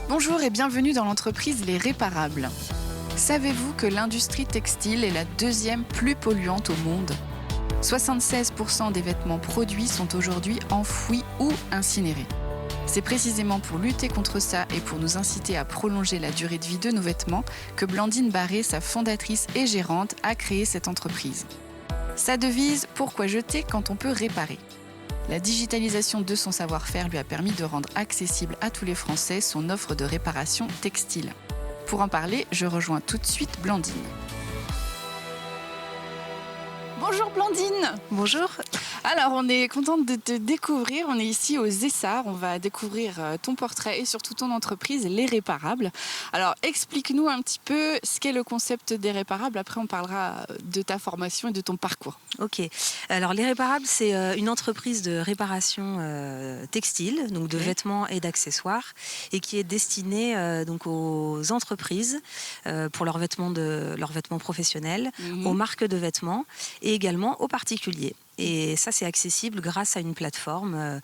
Bonjour et bienvenue dans l'entreprise Les Réparables. Savez-vous que l'industrie textile est la deuxième plus polluante au monde ? 76% des vêtements produits sont aujourd'hui enfouis ou incinérés. C'est précisément pour lutter contre ça et pour nous inciter à prolonger la durée de vie de nos vêtements que Blandine Barré, sa fondatrice et gérante, a créé cette entreprise. Sa devise « Pourquoi jeter quand on peut réparer ?» La digitalisation de son savoir-faire lui a permis de rendre accessible à tous les Français son offre de réparation textile. Pour en parler, je rejoins tout de suite Blandine. Bonjour Blandine. Bonjour. Alors, on est contente de te découvrir. On est ici aux Essarts. On va découvrir ton portrait et surtout ton entreprise, Les Réparables. Alors, explique-nous un petit peu ce qu'est le concept des Réparables. Après, on parlera de ta formation et de ton parcours. Ok. Alors, Les Réparables, c'est une entreprise de réparation textile, donc de vêtements et d'accessoires, et qui est destinée donc aux entreprises pour leurs vêtements professionnels, aux marques de vêtements et également aux particuliers. Et ça, c'est accessible grâce à une plateforme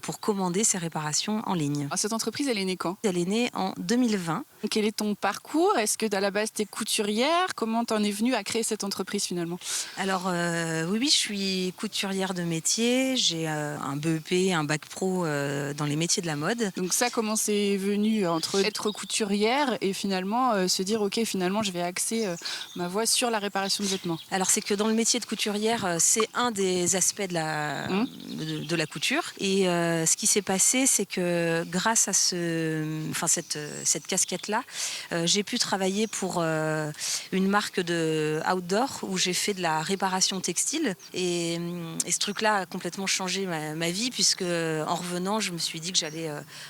pour commander ces réparations en ligne. Alors, cette entreprise, elle est née quand ? Elle est née en 2020. Quel est ton parcours ? Est-ce que à la base, tu es couturière ? Comment tu en es venue à créer cette entreprise finalement ? Alors oui, je suis couturière de métier. J'ai un BEP, un bac pro dans les métiers de la mode. Donc ça, comment c'est venu entre être couturière et finalement se dire, ok, finalement, je vais axer ma voie sur la réparation de vêtements ? Alors c'est que dans le métier de couturière, c'est un des aspects de la couture. Et ce qui s'est passé, c'est que grâce à cette casquette-là, j'ai pu travailler pour une marque de outdoor où j'ai fait de la réparation textile. Et ce truc-là a complètement changé ma vie puisque en revenant, je me suis dit que j'allais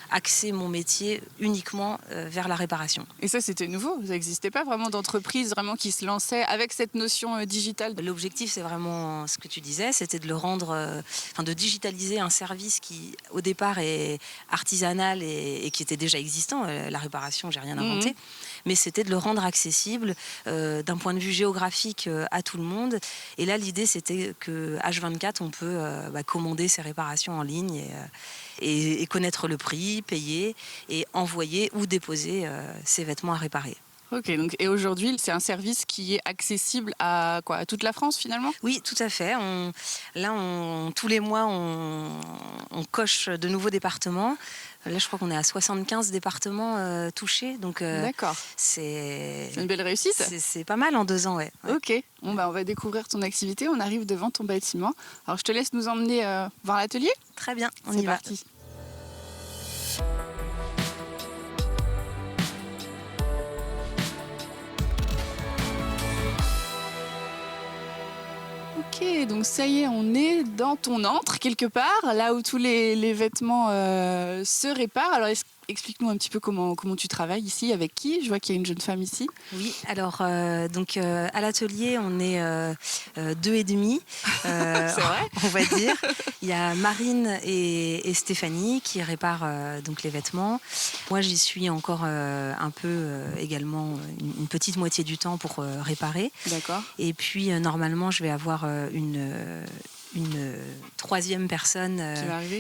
axer mon métier uniquement vers la réparation. Et ça, c'était nouveau. Ça n'existait pas vraiment d'entreprise vraiment qui se lançait avec cette notion digitale. L'objectif, c'est vraiment ce que tu disais, c'était de le rendre, de digitaliser un service qui, au départ, est artisanal et qui était déjà existant. La réparation, j'ai rien inventé. Mais c'était de le rendre accessible d'un point de vue géographique à tout le monde. Et là, l'idée, c'était que H24, on peut commander ces réparations en ligne et connaître le prix, payer et envoyer ou déposer ces vêtements à réparer. Ok, donc, et aujourd'hui, c'est un service qui est accessible à toute la France finalement ? Oui, tout à fait. Tous les mois, on coche de nouveaux départements. Là, je crois qu'on est à 75 départements touchés. Donc, d'accord. C'est une belle réussite. C'est pas mal en 2 ans, ouais. Ok, on va découvrir ton activité. On arrive devant ton bâtiment. Alors, je te laisse nous emmener voir l'atelier. Très bien, on y C'est va. parti. Ok, donc ça y est, on est dans ton antre quelque part, là où tous les vêtements se réparent. Alors explique-nous un petit peu comment tu travailles ici, avec qui ? Je vois qu'il y a une jeune femme ici. Oui, alors à l'atelier, on est 2,5. C'est vrai ? On va dire. Il y a Marine et Stéphanie qui réparent donc les vêtements. Moi, j'y suis encore un peu également une petite moitié du temps pour réparer. D'accord. Et puis normalement, je vais avoir une troisième personne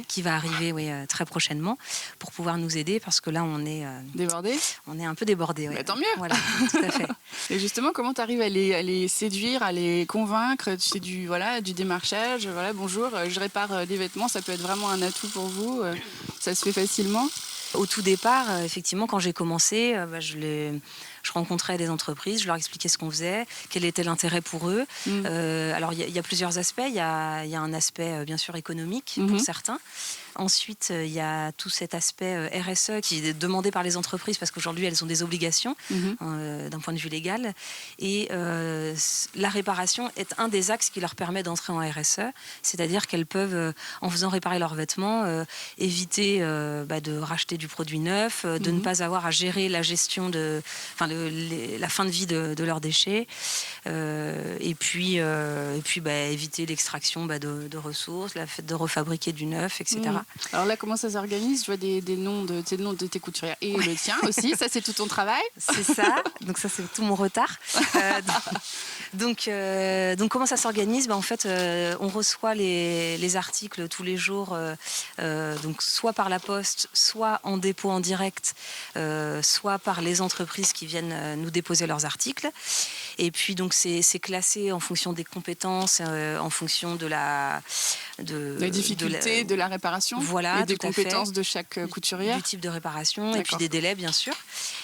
qui va arriver très prochainement pour pouvoir nous aider parce que là on est débordé. On est un peu débordé. Bah, tant mieux. Voilà, tout à fait. Et justement, comment tu arrives à les séduire, à les convaincre ? Tu sais, du démarchage. Voilà, bonjour, je répare des vêtements. Ça peut être vraiment un atout pour vous. Ça se fait facilement. Au tout départ, effectivement, quand j'ai commencé, je rencontrais des entreprises, je leur expliquais ce qu'on faisait, quel était l'intérêt pour eux. Alors, il y a plusieurs aspects. Il y a un aspect, bien sûr, économique pour certains. Ensuite, il y a tout cet aspect RSE qui est demandé par les entreprises parce qu'aujourd'hui, elles ont des obligations d'un point de vue légal. Et la réparation est un des axes qui leur permet d'entrer en RSE. C'est-à-dire qu'elles peuvent, en faisant réparer leurs vêtements, éviter de racheter du produit neuf, de ne pas avoir à gérer la gestion la fin de vie de leurs déchets. Et puis éviter l'extraction de ressources, de refabriquer du neuf, etc. Alors là, comment ça s'organise ? Je vois des noms de tes couturières et le tien aussi. Ça, c'est tout ton travail ? C'est ça. Donc ça, c'est tout mon retard. Donc comment ça s'organise? En fait, on reçoit les articles tous les jours, donc soit par la poste, soit en dépôt en direct, soit par les entreprises qui viennent nous déposer leurs articles. Et puis donc c'est classé en fonction des compétences, en fonction de la difficulté de la réparation, voilà, et des compétences de chaque couturière, du type de réparation, et puis des délais bien sûr.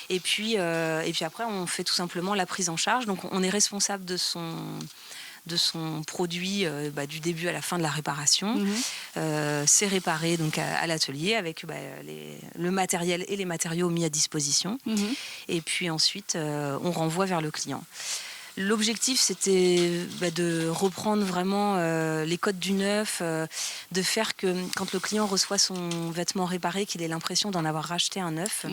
Et puis après on fait tout simplement la prise en charge. Donc on est responsable de son produit du début à la fin de la réparation. C'est réparé donc à l'atelier avec le matériel et les matériaux mis à disposition. Et puis ensuite, on renvoie vers le client. L'objectif, c'était de reprendre vraiment les codes du neuf, de faire que quand le client reçoit son vêtement réparé, qu'il ait l'impression d'en avoir racheté un neuf.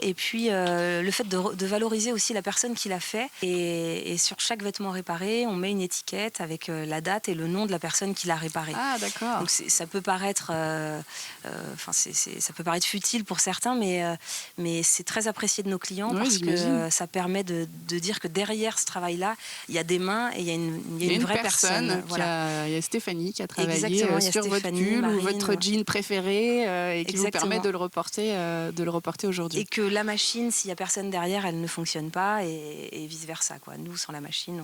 Et puis le fait de valoriser aussi la personne qui l'a fait. Et sur chaque vêtement réparé, on met une étiquette avec la date et le nom de la personne qui l'a réparé. Ah, d'accord. Donc ça peut paraître, ça peut paraître futile pour certains, mais c'est très apprécié de nos clients, parce que ça permet de dire que derrière ce travail-là, il y a des mains et il y a une vraie personne. Voilà. Il y a Stéphanie qui a travaillé sur votre pull, Marine, ou votre jean préféré, et qui vous permet de le reporter aujourd'hui. Et que la machine, s'il n'y a personne derrière, elle ne fonctionne pas, et vice-versa, quoi. Nous, sans la machine,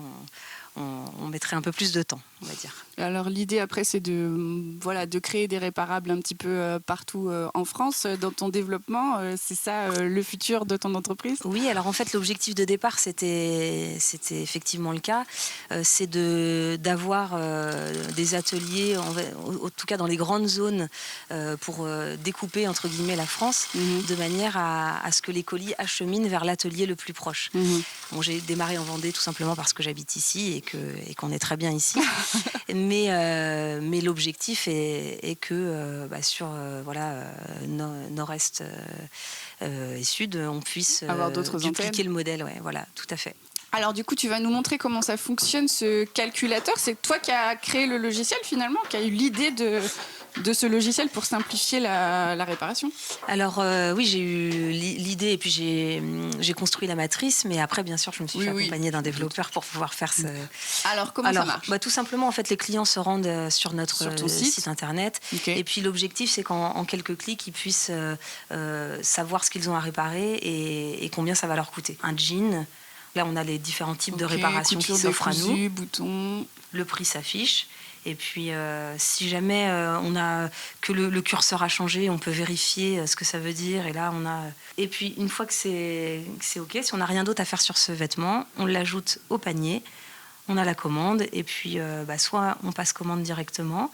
on mettrait un peu plus de temps, on va dire. Alors l'idée après, c'est de créer des réparables un petit peu partout en France. Dans ton développement, c'est ça le futur de ton entreprise? Oui, alors en fait l'objectif de départ, c'était effectivement le cas, c'est d'avoir des ateliers, en tout cas dans les grandes zones, pour découper entre guillemets la France, de manière à ce que les colis acheminent vers l'atelier le plus proche. Bon, j'ai démarré en Vendée tout simplement parce que j'habite ici et qu'on est très bien ici. Mais l'objectif est que sur nord-est et sud, on puisse avoir d'autres dupliquer antennes. Le modèle. Ouais, voilà, tout à fait. Alors du coup, tu vas nous montrer comment ça fonctionne, ce calculateur. C'est toi qui as créé le logiciel finalement, qui a eu l'idée de ce logiciel pour simplifier la réparation? Alors oui, j'ai eu l'idée et puis j'ai construit la matrice, mais après bien sûr je me suis fait accompagner d'un développeur pour pouvoir faire ce... Alors comment ça marche? Tout simplement, en fait, les clients se rendent sur notre site internet, et puis l'objectif c'est qu'en quelques clics ils puissent savoir ce qu'ils ont à réparer et combien ça va leur coûter. Un jean, là on a les différents types de réparations qui s'offrent à nous. Boutons. Le prix s'affiche. Et puis, si jamais on a que le curseur a changé, on peut vérifier ce que ça veut dire. Et là, on a. Et puis, une fois que c'est OK, si on n'a rien d'autre à faire sur ce vêtement, on l'ajoute au panier. On a la commande. Et puis, soit on passe commande directement.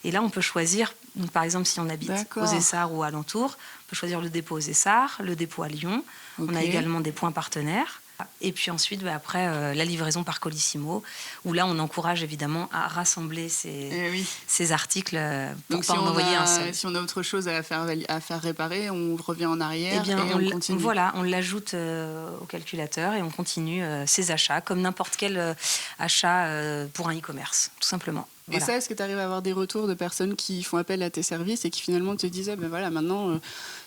Et là, on peut choisir. Donc, par exemple, si on habite aux Essarts ou alentours, on peut choisir le dépôt aux Essarts, le dépôt à Lyon. On a également des points partenaires. Et puis ensuite, après, la livraison par Colissimo, où là, on encourage évidemment à rassembler ces articles pour ne pas en envoyer un seul. Si on a autre chose à faire réparer, on revient en arrière et on continue. Voilà, on l'ajoute au calculateur et on continue ses achats, comme n'importe quel achat pour un e-commerce, tout simplement. Voilà. Et ça, est-ce que tu arrives à avoir des retours de personnes qui font appel à tes services et qui finalement te disent maintenant,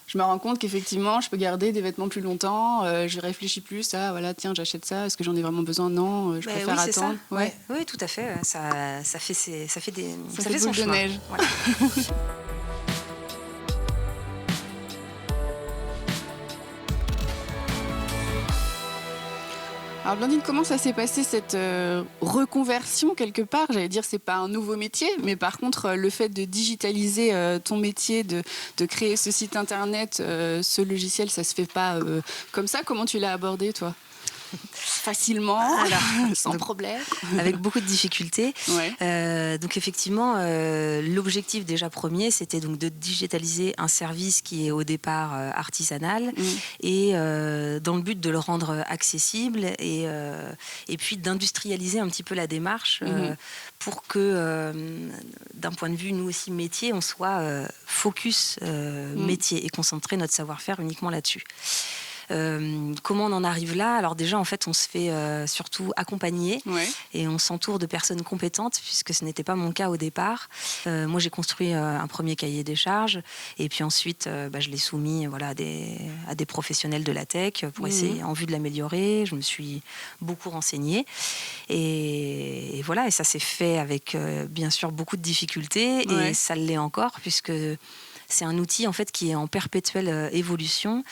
je me rends compte qu'effectivement, je peux garder des vêtements plus longtemps, je réfléchis plus à, tiens, j'achète ça, est-ce que j'en ai vraiment besoin? Non, je préfère attendre. Ouais. Oui, tout à fait. Ça fait son chemin. Neige. Voilà. Alors Blandine, comment ça s'est passé cette reconversion quelque part? J'allais dire, c'est pas un nouveau métier, mais par contre, le fait de digitaliser ton métier, de créer ce site internet, ce logiciel, ça se fait pas comme ça. Comment tu l'as abordé, toi? Facilement, sans problème, avec beaucoup de difficultés. Donc effectivement, l'objectif déjà premier, c'était donc de digitaliser un service qui est au départ artisanal et dans le but de le rendre accessible et puis d'industrialiser un petit peu la démarche pour que d'un point de vue nous aussi métier, on soit focus métier et concentrer notre savoir-faire uniquement là-dessus. Comment on en arrive là? Alors déjà, en fait, on se fait surtout accompagner et on s'entoure de personnes compétentes puisque ce n'était pas mon cas au départ. Moi, j'ai construit un premier cahier des charges et puis ensuite, je l'ai soumis à des professionnels de la tech pour essayer en vue de l'améliorer. Je me suis beaucoup renseignée et voilà, et ça s'est fait avec bien sûr beaucoup de difficultés et ça l'est encore puisque c'est un outil en fait qui est en perpétuelle évolution.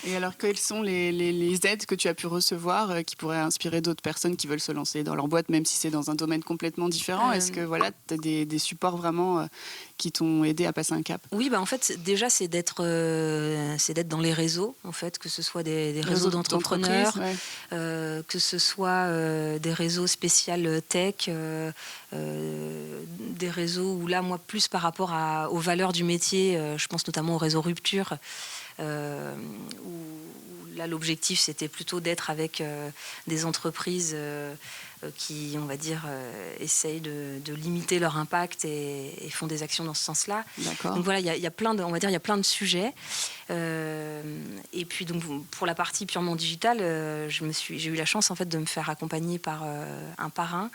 Et alors, quelles sont les aides que tu as pu recevoir qui pourraient inspirer d'autres personnes qui veulent se lancer dans leur boîte, même si c'est dans un domaine complètement différent? Est-ce que tu as des supports vraiment qui t'ont aidé à passer un cap? Oui, en fait, déjà, c'est d'être dans les réseaux, en fait, que ce soit des réseaux d'entrepreneurs, que ce soit des réseaux spécial tech, des réseaux où là, moi, plus par rapport aux valeurs du métier, je pense notamment au réseau Rupture, où là, l'objectif, c'était plutôt d'être avec des entreprises qui, on va dire, essayent de limiter leur impact et font des actions dans ce sens-là. D'accord. Donc voilà, il y a plein de sujets. Et puis donc pour la partie purement digitale, j'ai eu la chance en fait de me faire accompagner par un parrain.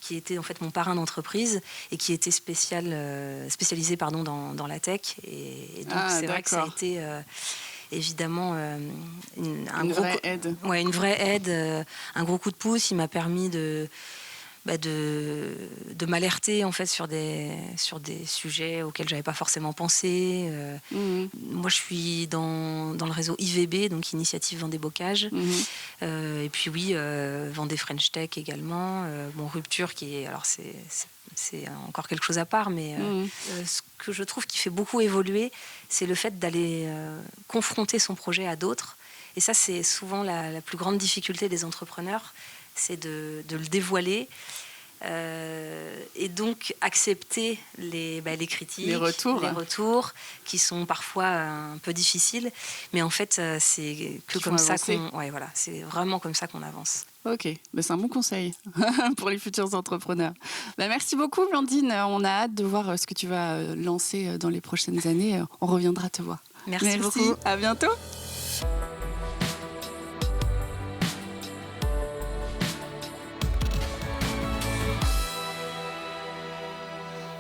Qui était en fait mon parrain d'entreprise et qui était spécialisé dans la tech. Et donc c'est vrai que ça a été évidemment une vraie aide. Ouais, une vraie aide, un gros coup de pouce. Il m'a permis de m'alerter en fait sur des sujets auxquels j'avais pas forcément pensé. Moi, je suis dans le réseau IVB, donc Initiative Vendée Bocage. Et puis oui, Vendée French Tech également. Rupture qui est, alors c'est encore quelque chose à part, mais ce que je trouve qui fait beaucoup évoluer, c'est le fait d'aller confronter son projet à d'autres. Et ça, c'est souvent la plus grande difficulté des entrepreneurs, c'est de le dévoiler et donc accepter les critiques, les retours qui sont parfois un peu difficiles, mais en fait c'est comme ça c'est vraiment comme ça qu'on avance. Ok, c'est un bon conseil pour les futurs entrepreneurs. Merci beaucoup Blandine, on a hâte de voir ce que tu vas lancer dans les prochaines années, on reviendra te voir. Merci beaucoup, à bientôt.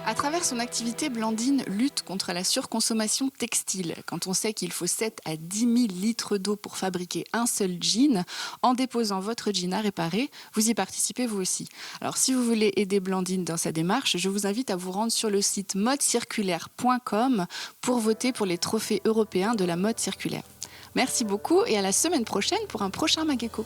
À travers son activité, Blandine lutte contre la surconsommation textile. Quand on sait qu'il faut 7 à 10 000 litres d'eau pour fabriquer un seul jean, en déposant votre jean à réparer, vous y participez vous aussi. Alors si vous voulez aider Blandine dans sa démarche, je vous invite à vous rendre sur le site modecirculaire.com pour voter pour les trophées européens de la mode circulaire. Merci beaucoup et à la semaine prochaine pour un prochain Mageco.